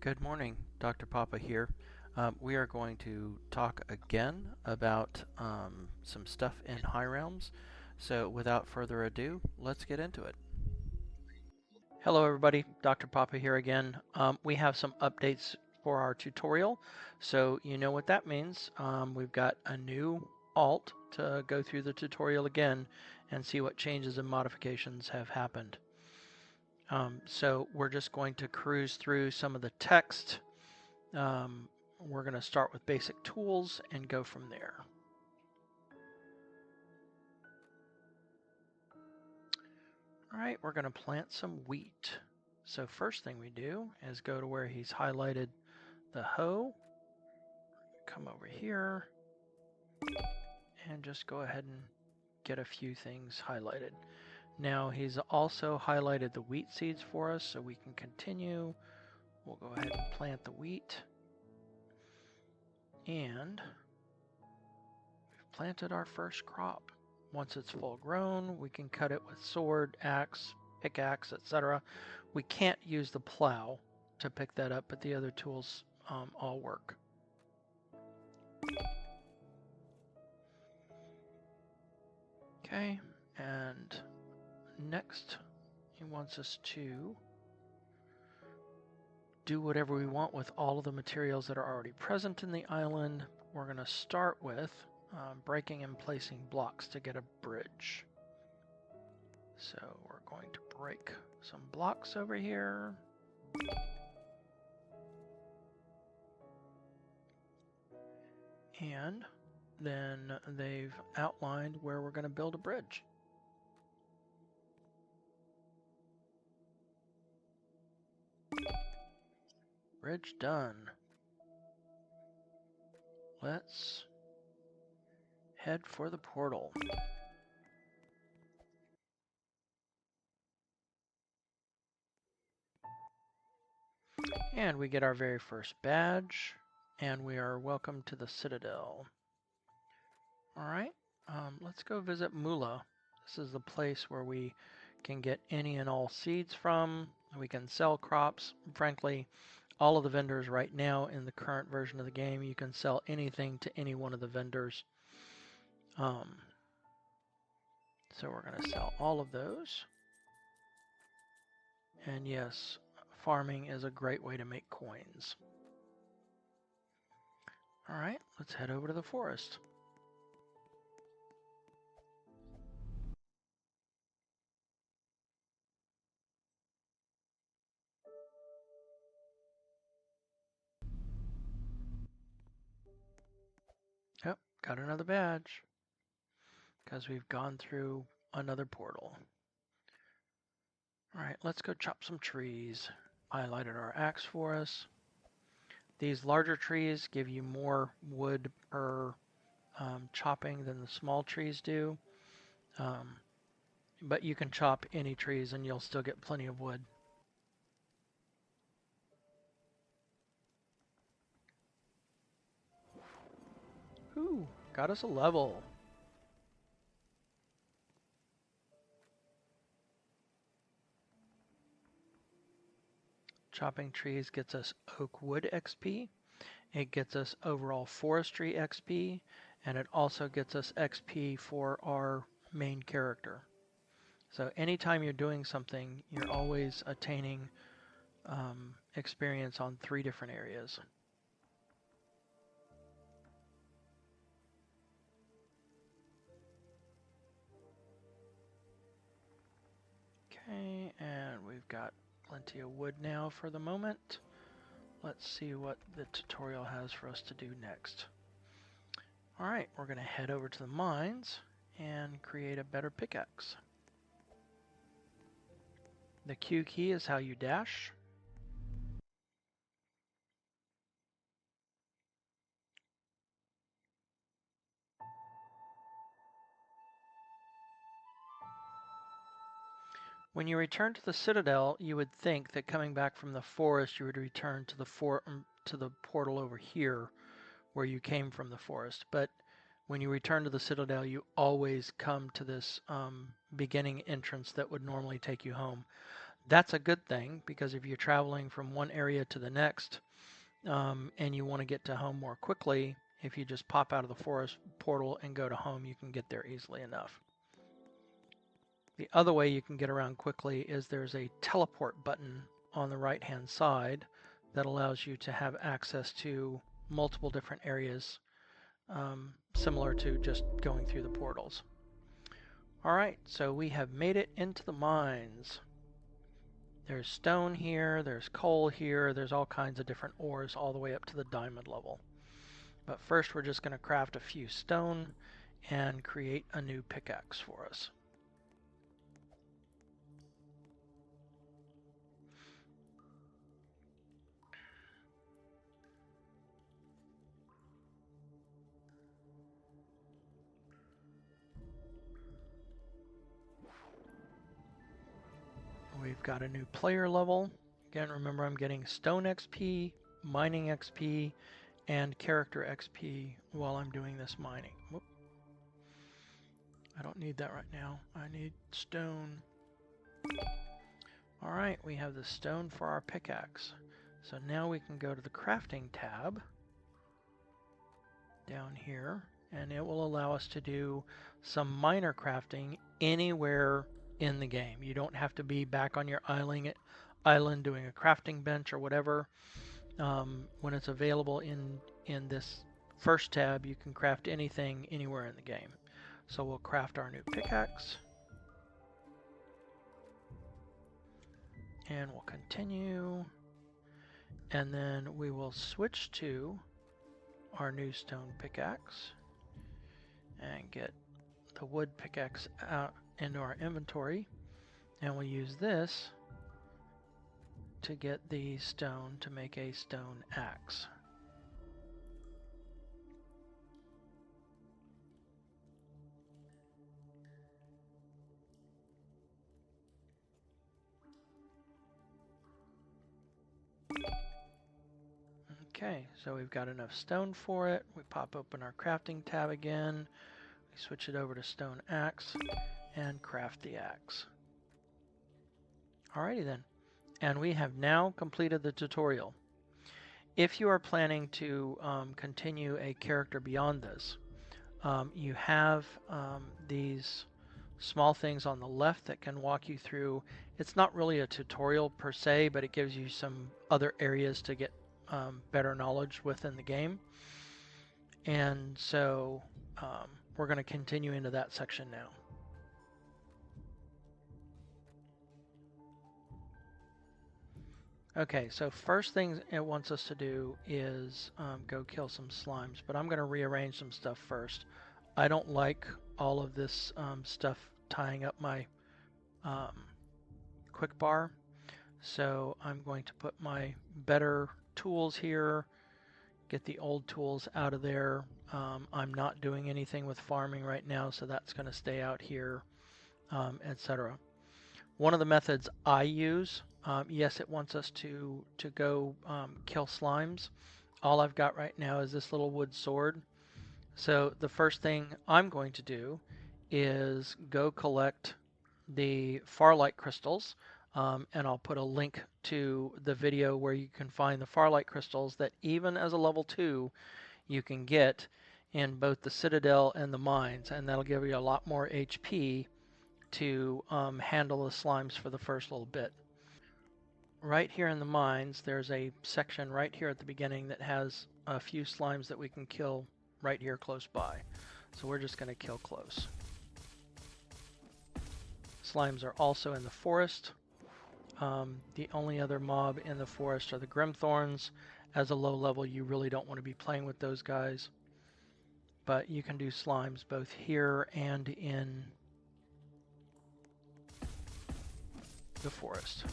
Good morning, Dr. Papa here. We are going to talk again about some stuff in High Realms. So without further ado, let's get into it. Hello everybody, Dr. Papa here again. We have some updates for our tutorial. So you know what that means. We've got a new alt to go through the tutorial again and see what changes and modifications have happened. So we're just going to cruise through some of the text. We're going to start with basic tools and go from there. All right, we're going to plant some wheat. So first thing we do is go to where he's highlighted the hoe, come over here, and just go ahead and get a few things highlighted. Now he's also highlighted the wheat seeds for us, so we can continue. We'll go ahead and plant the wheat. And we've planted our first crop. Once it's full grown, we can cut it with sword, axe, pickaxe, etc. We can't use the plow to pick that up, but the other tools all work. Okay, and next he wants us to do whatever we want with all of the materials that are already present in the island. We're going to start with breaking and placing blocks to get a bridge. So we're going to break some blocks over here. And then they've outlined where we're going to build a bridge. Bridge done. Let's head for the portal. And we get our very first badge, and we are welcome to the Citadel. Alright, let's go visit Mula. This is the place where we can get any and all seeds from. We can sell crops. Frankly, all of the vendors right now in the current version of the game, you can sell anything to any one of the vendors. So we're going to sell all of those. And yes, farming is a great way to make coins. Alright, let's head over to the forest. Yep, got another badge. Because we've gone through another portal. Alright, let's go chop some trees. Highlighted our axe for us. These larger trees give you more wood per chopping than the small trees do. But you can chop any trees and you'll still get plenty of wood. Ooh, got us a level. Chopping trees gets us oak wood XP. It gets us overall forestry XP, and it also gets us XP for our main character. So anytime you're doing something, you're always attaining experience on 3 different areas. Okay, and we've got plenty of wood now for the moment. Let's see what the tutorial has for us to do next. Alright, we're going to head over to the mines and create a better pickaxe. The Q key is how you dash. When you return to the Citadel, you would think that coming back from the forest, you would return to the portal over here, where you came from the forest. But when you return to the Citadel, you always come to this beginning entrance that would normally take you home. That's a good thing because if you're traveling from one area to the next and you want to get to home more quickly, if you just pop out of the forest portal and go to home, you can get there easily enough. The other way you can get around quickly is there's a teleport button on the right hand side that allows you to have access to multiple different areas, similar to just going through the portals. Alright, so we have made it into the mines. There's stone here, there's coal here, there's all kinds of different ores all the way up to the diamond level. But first we're just going to craft a few stone and create a new pickaxe for us. We've got a new player level. Again, remember I'm getting stone XP, mining XP, and character XP while I'm doing this mining. Whoop. I don't need that right now. I need stone. Alright, we have the stone for our pickaxe. So now we can go to the crafting tab down here, and it will allow us to do some minor crafting anywhere in the game. You don't have to be back on your island doing a crafting bench or whatever. When it's available in this first tab, you can craft anything anywhere in the game. So we'll craft our new pickaxe. And we'll continue. And then we will switch to our new stone pickaxe and get the wood pickaxe out into our inventory. And we'll use this to get the stone to make a stone axe. Okay, so we've got enough stone for it. We pop open our crafting tab again. We switch it over to stone axe and craft the axe. Alrighty then. And we have now completed the tutorial. If you are planning to continue a character beyond this, you have these small things on the left that can walk you through. It's not really a tutorial per se, but it gives you some other areas to get better knowledge within the game. And so we're going to continue into that section now. Okay, so first thing it wants us to do is go kill some slimes, but I'm going to rearrange some stuff first. I don't like all of this stuff tying up my quick bar, so I'm going to put my better tools here, get the old tools out of there. I'm not doing anything with farming right now, so that's going to stay out here, etc. One of the methods I use, yes, it wants us to go kill slimes. All I've got right now is this little wood sword. So the first thing I'm going to do is go collect the Farlight crystals, and I'll put a link to the video where you can find the Farlight crystals that even as a level 2 you can get in both the Citadel and the mines, and that'll give you a lot more HP to handle the slimes for the first little bit. Right here in the mines, there's a section right here at the beginning that has a few slimes that we can kill right here close by. So we're just going to kill close. Slimes are also in the forest. The only other mob in the forest are the Grimthorns. As a low level, you really don't want to be playing with those guys. But you can do slimes both here and in the forest.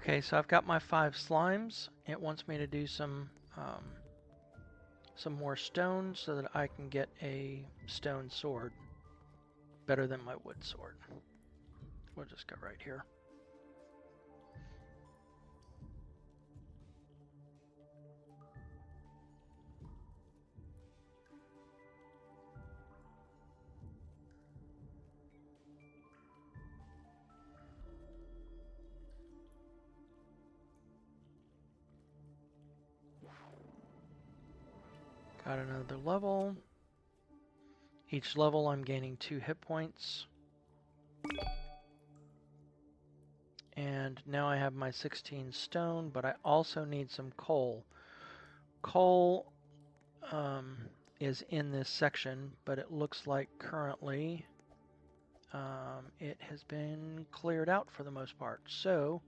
Okay, so I've got my 5 slimes. It wants me to do some more stone so that I can get a stone sword. Better than my wood sword. We'll just go right here. Got another level. Each level I'm gaining 2 hit points. And now I have my 16 stone, but I also need some coal. Coal is in this section, but it looks like currently it has been cleared out for the most part. So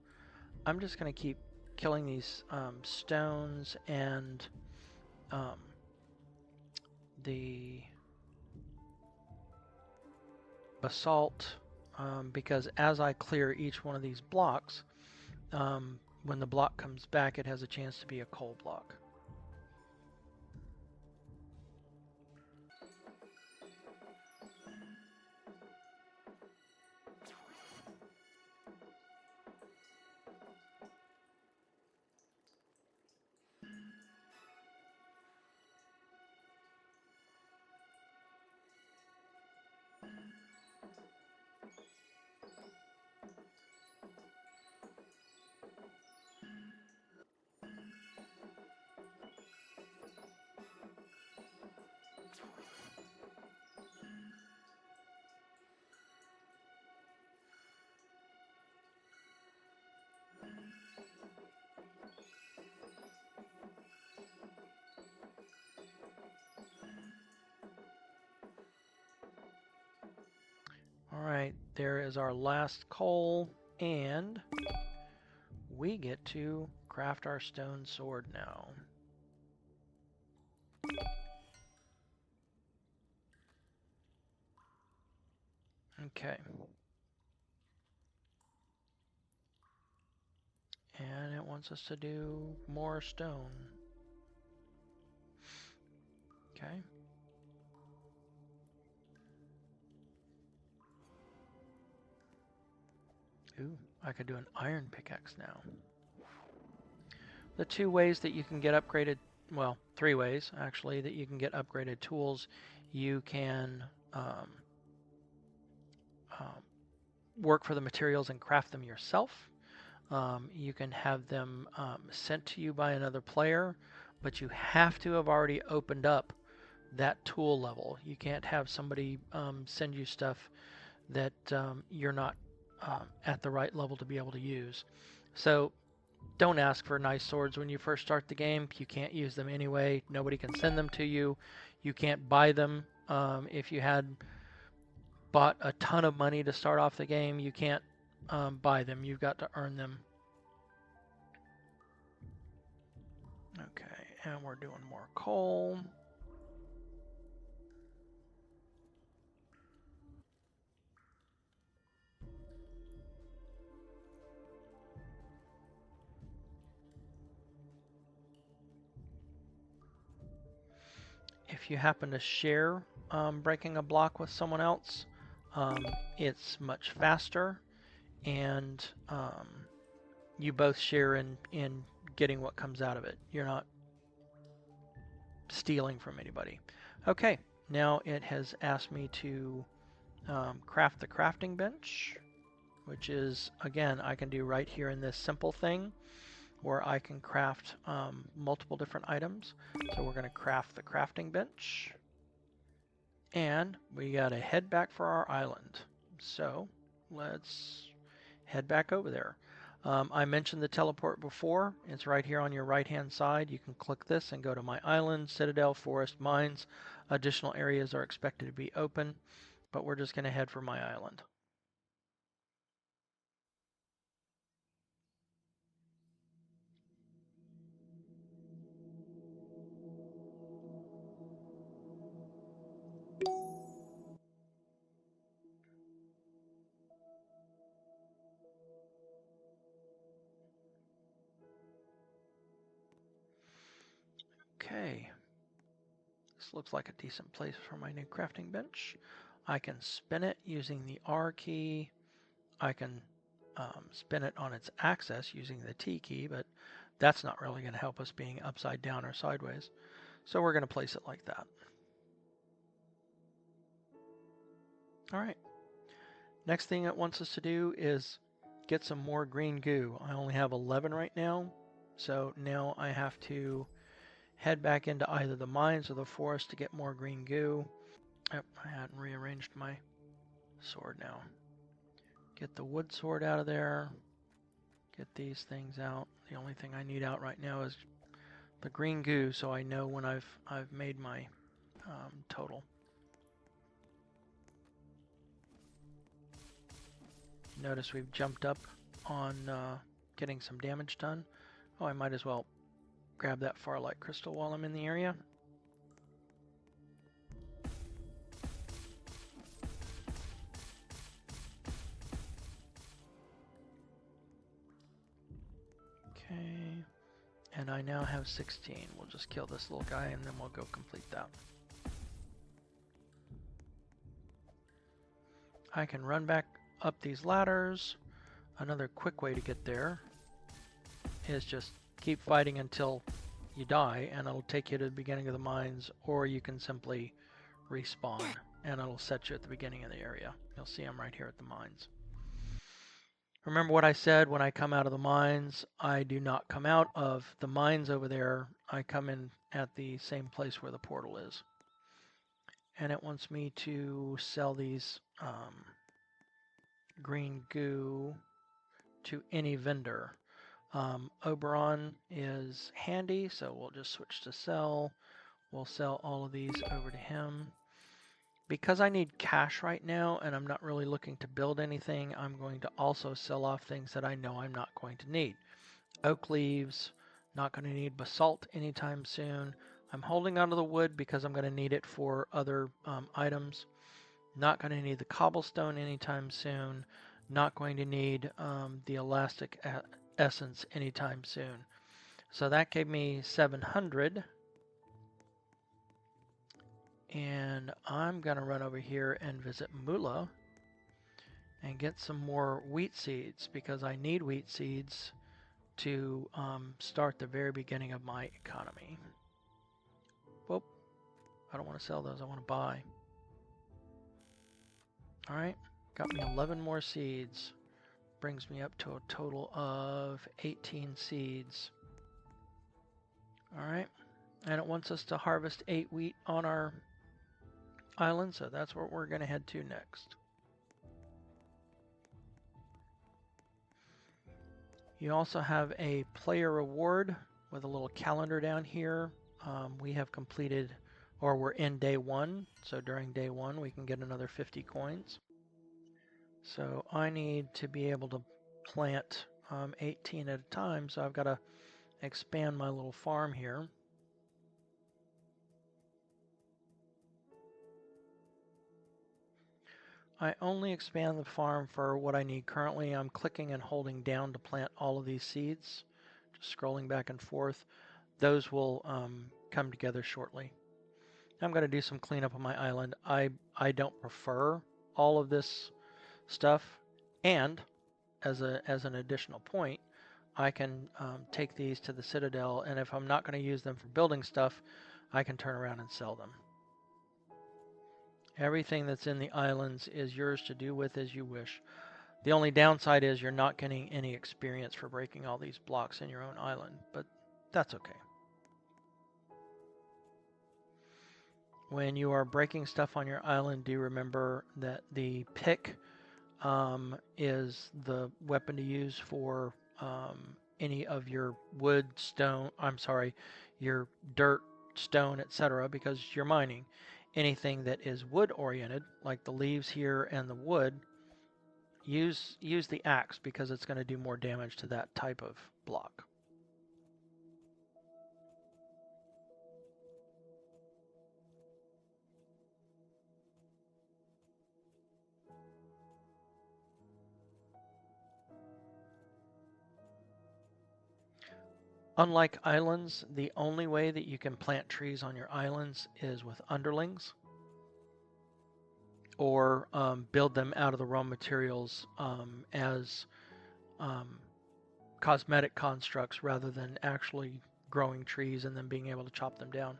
I'm just going to keep killing these stones and the basalt because as I clear each one of these blocks, when the block comes back, it has a chance to be a coal block. Alright, there is our last coal, and we get to craft our stone sword now. Okay. And it wants us to do more stone. Okay. Ooh, I could do an iron pickaxe now. The 2 ways that you can get upgraded, well, 3 ways actually, that you can get upgraded tools. You can work for the materials and craft them yourself. You can have them sent to you by another player, but you have to have already opened up that tool level. You can't have somebody send you stuff that you're not at the right level to be able to use. So don't ask for nice swords when you first start the game. You can't use them anyway. Nobody can send them to you. You can't buy them. If you had bought a ton of money to start off the game, you can't buy them. You've got to earn them. Okay, and we're doing more coal. If you happen to share breaking a block with someone else, it's much faster, and you both share in getting what comes out of it. You're not stealing from anybody. Okay, now it has asked me to craft the crafting bench, which is, again, I can do right here in this simple thing where I can craft multiple different items. So we're going to craft the crafting bench, and we got to head back for our island. So let's head back over there. I mentioned the teleport before. It's right here on your right hand side. You can click this and go to my island, Citadel, Forest, Mines. Additional areas are expected to be open, but we're just going to head for my island. looks like a decent place for my new crafting bench. I can spin it using the R key. I can spin it on its axis using the T key, but that's not really going to help us being upside down or sideways. So we're going to place it like that. All right. Next thing it wants us to do is get some more green goo. I only have 11 right now, so now I have to head back into either the mines or the forest to get more green goo. Yep, I hadn't rearranged my sword now. Get the wood sword out of there. Get these things out. The only thing I need out right now is the green goo, so I know when I've made my total. Notice we've jumped up on getting some damage done. Oh, I might as well grab that Farlight crystal while I'm in the area. Okay, and I now have 16. We'll just kill this little guy and then we'll go complete that. I can run back up these ladders. Another quick way to get there is just keep fighting until you die and it'll take you to the beginning of the mines, or you can simply respawn and it'll set you at the beginning of the area. You'll see I'm right here at the mines. Remember what I said, when I come out of the mines, I do not come out of the mines over there. I come in at the same place where the portal is. And it wants me to sell these green goo to any vendor. Oberon is handy, so we'll just switch to sell. We'll sell all of these over to him. Because I need cash right now and I'm not really looking to build anything, I'm going to also sell off things that I know I'm not going to need. Oak leaves, not going to need basalt anytime soon. I'm holding onto the wood because I'm going to need it for other items. Not going to need the cobblestone anytime soon. Not going to need the elastic essence anytime soon. So that gave me 700. And I'm going to run over here and visit Mula and get some more wheat seeds because I need wheat seeds to start the very beginning of my economy. Whoop. I don't want to sell those. I want to buy. Alright. Got me 11 more seeds. Brings me up to a total of 18 seeds. Alright. And it wants us to harvest 8 wheat on our island, so that's where we're going to head to next. You also have a player reward with a little calendar down here. We have completed, or we're in day 1, so during day 1 we can get another 50 coins. So I need to be able to plant 18 at a time, so I've got to expand my little farm here. I only expand the farm for what I need currently. I'm clicking and holding down to plant all of these seeds. Just scrolling back and forth. Those will come together shortly. I'm going to do some cleanup on my island. I don't prefer all of this stuff, and as an additional point, I can take these to the Citadel, and if I'm not going to use them for building stuff, I can turn around and sell them. Everything that's in the islands is yours to do with as you wish. The only downside is you're not getting any experience for breaking all these blocks in your own island, but that's okay. When you are breaking stuff on your island, do your the pick is the weapon to use for any of your wood, stone, your dirt, stone, etc., because you're mining. Anything that is wood oriented, like the leaves here and the wood, use the axe because it's going to do more damage to that type of block. Unlike islands, the only way that you can plant trees on your islands is with underlings, or build them out of the raw materials as cosmetic constructs rather than actually growing trees and then being able to chop them down.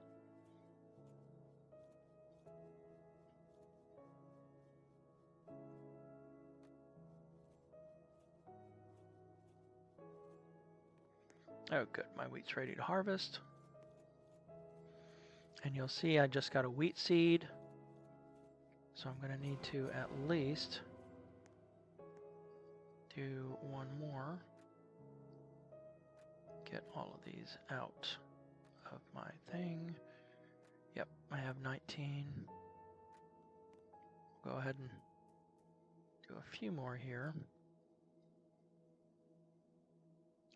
Oh, good. My wheat's ready to harvest. And you'll see I just got a wheat seed. So I'm going to need to at least do one more. Get all of these out of my thing. Yep, I have 19. Go ahead and do a few more here.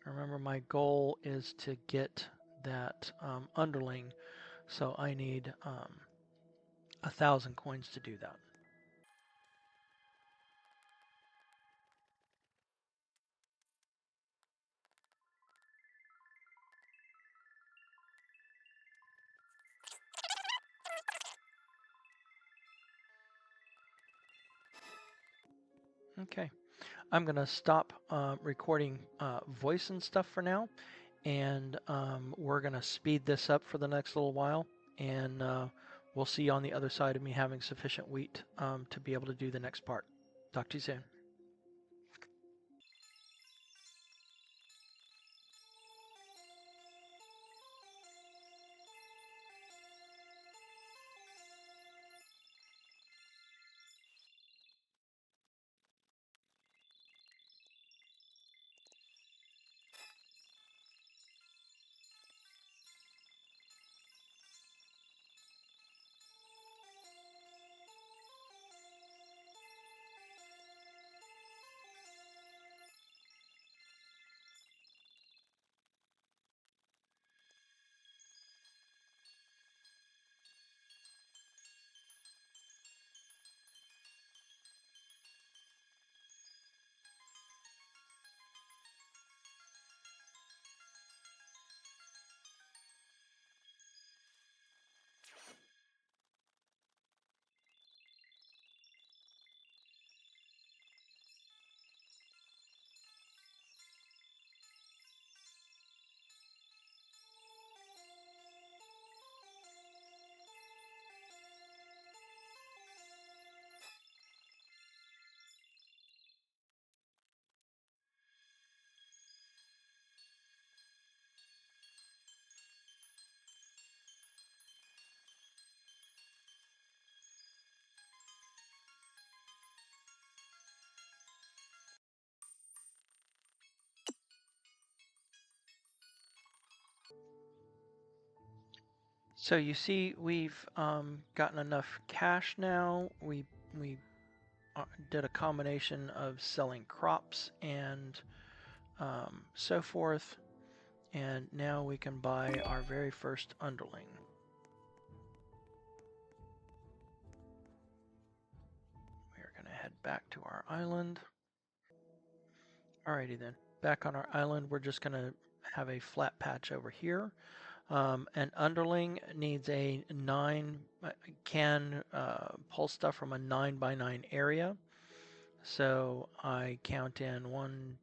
Remember, my goal is to get that underling, so I need 1,000 coins to do that. Okay, I'm going to stop recording voice and stuff for now, and we're going to speed this up for the next little while, and we'll see you on the other side of me having sufficient wheat to be able to do the next part. Talk to you soon. So you see, we've gotten enough cash now. We did a combination of selling crops and so forth, and now we can buy our very first underling. We are going to head back to our island. Alrighty then, back on our island, we're just going to have a flat patch over here. An underling needs a 9, can pull stuff from a 9x9 area. So I count in 1,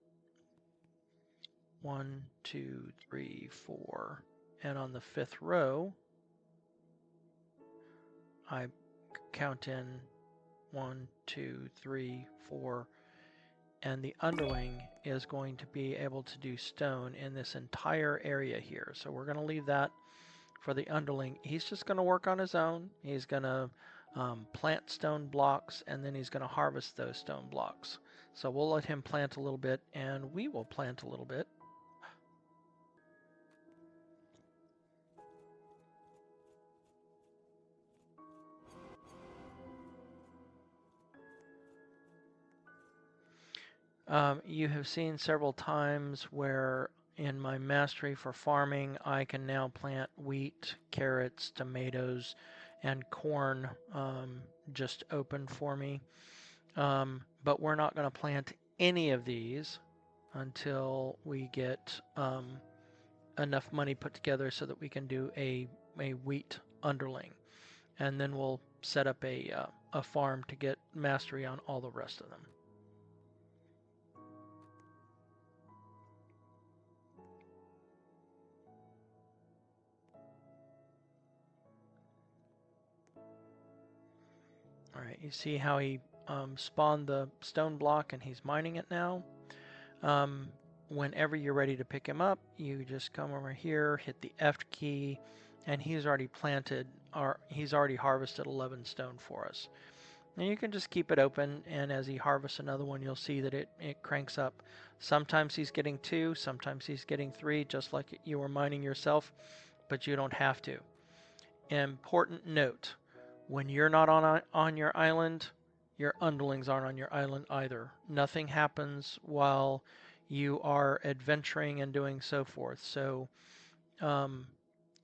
2, 3, 4, and on the 5th row, I count in 1, 2, 3, 4, and the underling is going to be able to do stone in this entire area here. So we're going to leave that for the underling. He's just going to work on his own. He's going to plant stone blocks, and then he's going to harvest those stone blocks. So we'll let him plant a little bit, and we will plant a little bit. You have seen several times where in my mastery for farming, I can now plant wheat, carrots, tomatoes, and corn just open for me. But we're not going to plant any of these until we get enough money put together so that we can do a wheat underling, and then we'll set up a farm to get mastery on all the rest of them. All right, you see how he spawned the stone block and he's mining it now. Whenever you're ready to pick him up, you just come over here, hit the F key, and he's already planted, or he's already harvested 11 stone for us. And you can just keep it open, and as he harvests another one, you'll see that it cranks up. Sometimes he's getting 2, sometimes he's getting 3, just like you were mining yourself, but you don't have to. Important note, when you're not on your island, your underlings aren't on your island either. Nothing happens while you are adventuring and doing so forth. So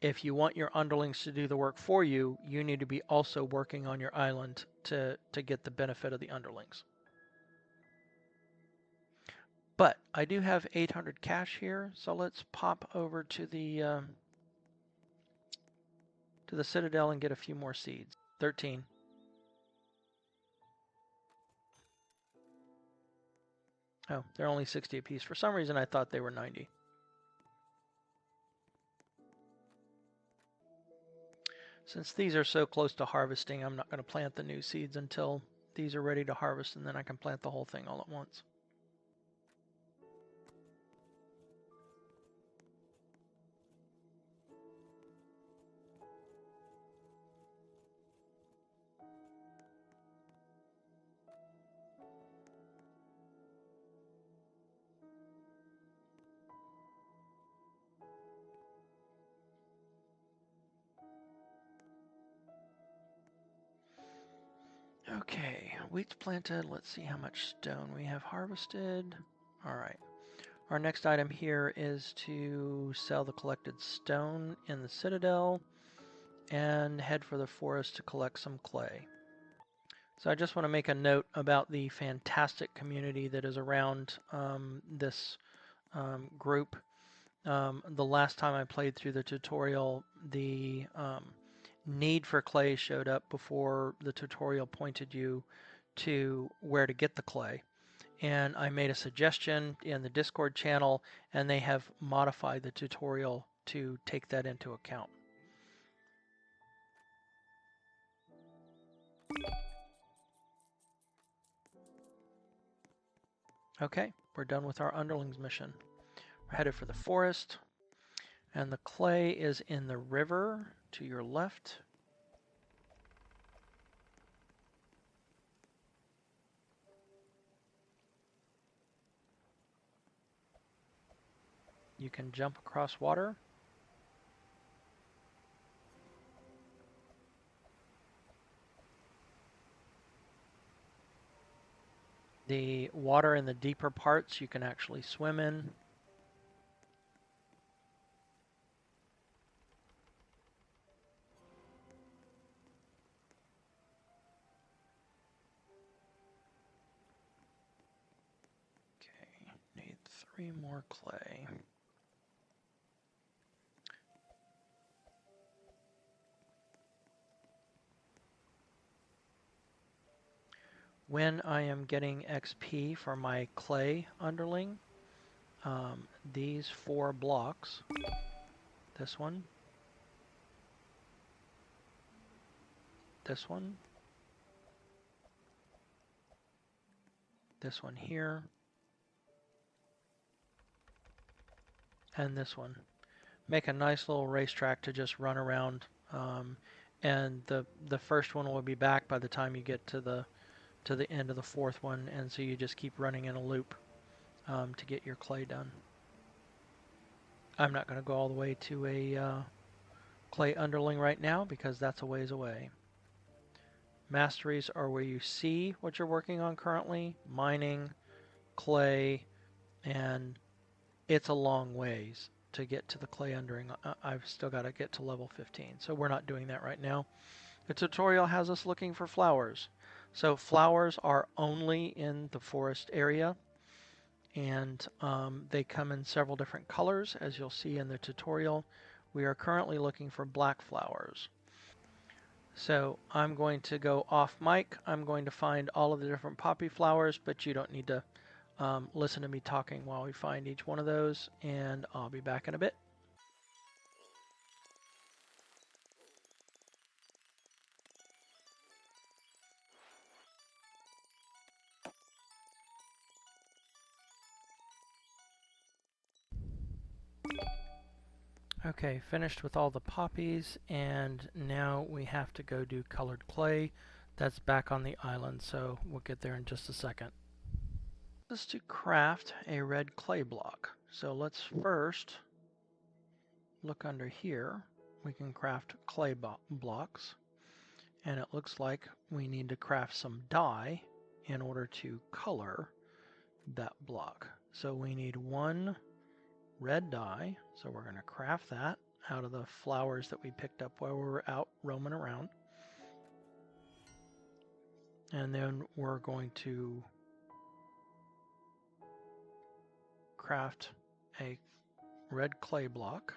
if you want your underlings to do the work for you, you need to be also working on your island to get the benefit of the underlings. But I do have 800 cash here, so let's pop over to the Citadel and get a few more seeds. 13. Oh, they're only 60 apiece. For some reason, I thought they were 90. Since these are so close to harvesting, I'm not going to plant the new seeds until these are ready to harvest, and then I can plant the whole thing all at once. Okay, wheat's planted. Let's see how much stone we have harvested. All right. Our next item here is to sell the collected stone in the Citadel and head for the forest to collect some clay. So I just want to make a note about the fantastic community that is around this group. The last time I played through the tutorial, the need for clay showed up before the tutorial pointed you to where to get the clay. And I made a suggestion in the Discord channel, and they have modified the tutorial to take that into account. Okay, we're done with our underlings mission. We're headed for the forest, and the clay is in the river to your left. You can jump across water. The water in the deeper parts you can actually swim in. Okay, need 3 more clay. When I am getting XP for my clay underling, these 4 blocks, this one, this one, this one here, and this one, make a nice little racetrack to just run around, and the first one will be back by the time you get to the end of the 4th one, and so you just keep running in a loop to get your clay done. I'm not going to go all the way to a clay underling right now because that's a ways away. Masteries are where you see what you're working on currently, mining, clay, and it's a long ways to get to the clay underling. I've still got to get to level 15, so we're not doing that right now. The tutorial has us looking for flowers. So flowers are only in the forest area. and they come in several different colors, as you'll see in the tutorial. We are currently looking for black flowers. So I'm going to go off mic. I'm going to find all of the different poppy flowers, but you don't need to listen to me talking while we find each one of those, and I'll be back in a bit. Okay, finished with all the poppies, and now we have to go do colored clay. That's back on the island, so we'll get there in just a second. This is to craft a red clay block. So let's first look under here. We can craft clay blocks, and it looks like we need to craft some dye in order to color that block. So we need one red dye, so we're going to craft that out of the flowers that we picked up while we were out roaming around. And then we're going to craft a red clay block.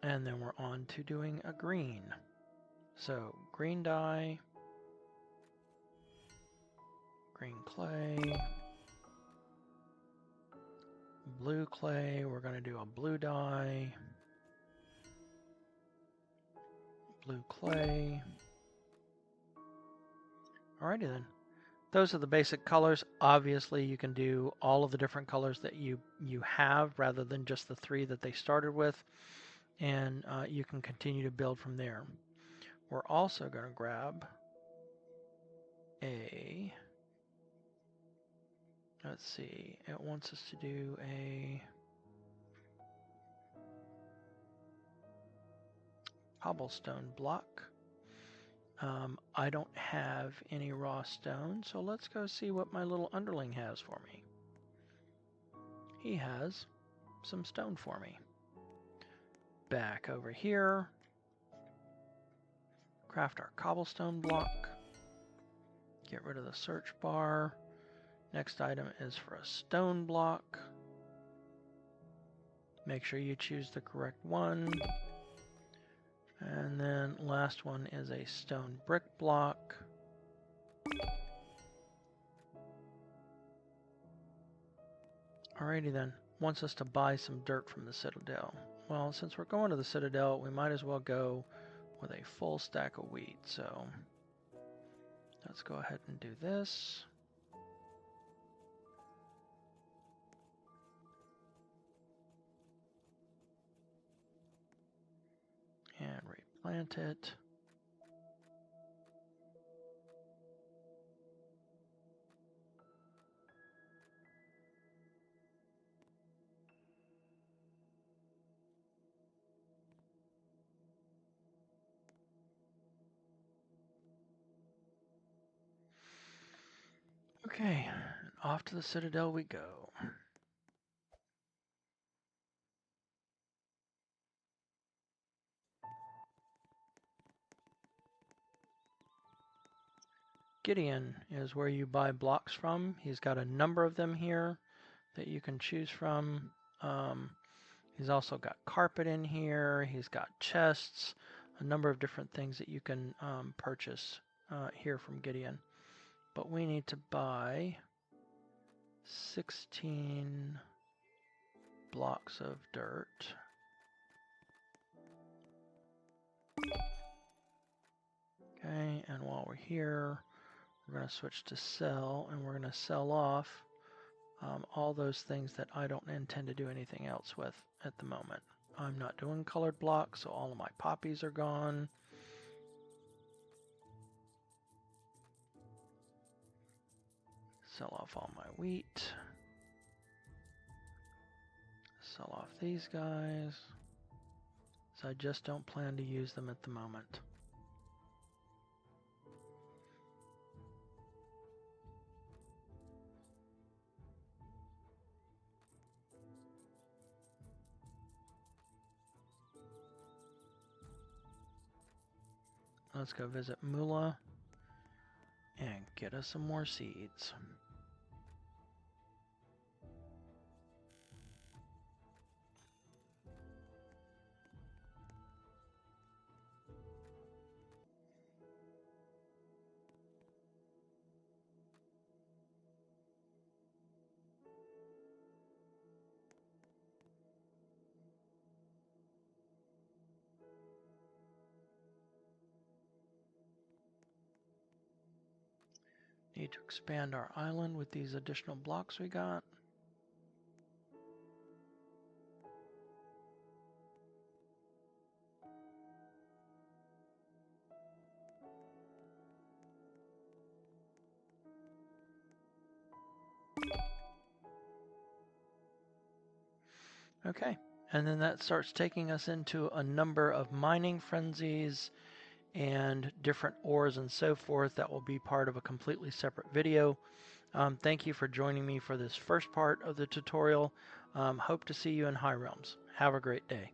And then we're on to doing a green. So green dye, green clay, blue clay, we're going to do a blue dye, blue clay. Alrighty then. Those are the basic colors. Obviously you can do all of the different colors that you have rather than just the 3 that they started with, and you can continue to build from there. We're also going to grab a, let's see, it wants us to do a cobblestone block. I don't have any raw stone, so let's go see what my little underling has for me. He has some stone for me. Back over here, craft our cobblestone block. Get rid of the search bar. Next item is for a stone block. Make sure you choose the correct one. And then last one is a stone brick block. Alrighty then, wants us to buy some dirt from the Citadel. Well, since we're going to the Citadel, we might as well go with a full stack of wheat. So let's go ahead and do this. And replant it. Okay, off to the Citadel we go. Gideon is where you buy blocks from. He's got a number of them here that you can choose from. He's also got carpet in here. He's got chests, a number of different things that you can purchase here from Gideon. But we need to buy 16 blocks of dirt. Okay, and while we're here, we're going to switch to sell, and we're going to sell off all those things that I don't intend to do anything else with at the moment. I'm not doing colored blocks, so all of my poppies are gone. Sell off all my wheat. Sell off these guys. So I just don't plan to use them at the moment. Let's go visit Mula and get us some more seeds. to expand our island with these additional blocks we got. Okay, and then that starts taking us into a number of mining frenzies and different ores and so forth that will be part of a completely separate video. Thank you for joining me for this first part of the tutorial. Hope to see you in High Realms. Have a great day.